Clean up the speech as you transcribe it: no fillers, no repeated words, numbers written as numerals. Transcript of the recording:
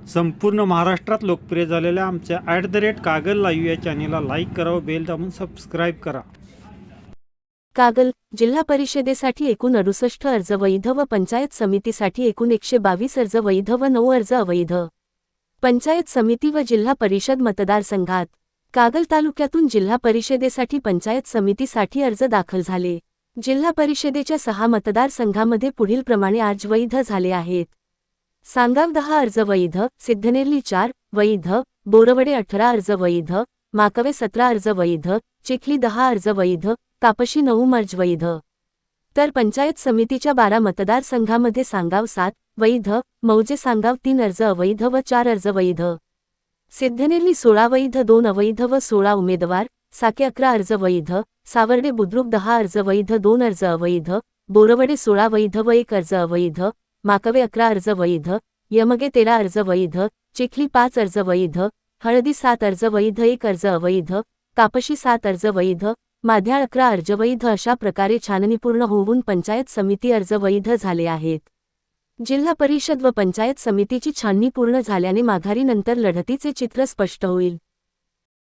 संपूर्ण महाराष्ट्रात लोकप्रिय झालेल्या आमच्या @कागल लाईव्ह या चॅनेलला लाईक करा व बेल दाबून सबस्क्राईब करा. कागल जिल्हा परिषदेसाठी एकूण 68 अर्ज वैध व पंचायत समितीसाठी एकूण 122 अर्ज वैध व 9 अर्ज अवैध. पंचायत समिती व जिल्हा परिषद मतदारसंघात कागल तालुक्यातून जिल्हा परिषदेसाठी पंचायत समितीसाठी अर्ज दाखल झाले. जिल्हा परिषदेच्या 6 मतदारसंघामध्ये पुढील प्रमाणे अर्ज वैध झाले आहेत. सांगाव 10 अर्ज वैध, सिद्धनेरली 4 वैध, बोरवडे 18 अर्ज वैध, माकवे 17 अर्ज वैध, चिखली 10 अर्ज वैध, कापशी 9 अर्ज वैध. तर पंचायत समितीच्या 12 मतदारसंघामध्ये सांगाव 7 वैध, मौजे सांगाव 3 अर्ज अवैध व 4 अर्ज वैध, सिद्धनेरली 16 वैध 2 अवैध व 16 उमेदवार, साके 11 अर्ज वैध, सावर्डे बुद्रुक 10 अर्ज वैध 2 अर्ज अवैध, बोरवडे 16 वैध व 1 अर्ज अवैध, माकवे 11 अर्ज वैध, यमगे 13 अर्ज वैध, चिखली 5 अर्ज वैध, हळदी 7 अर्ज वैध 1 अर्ज अवैध, कापशी 7 अर्ज वैध, माध्याळ 11 अर्ज वैध. अशा प्रकारे छाननी पूर्ण होऊन पंचायत समिती अर्ज वैध झाले आहेत. जिल्हा परिषद व पंचायत समितीची छाननी पूर्ण झाल्याने माघारीनंतर लढतीचे चित्र स्पष्ट होईल.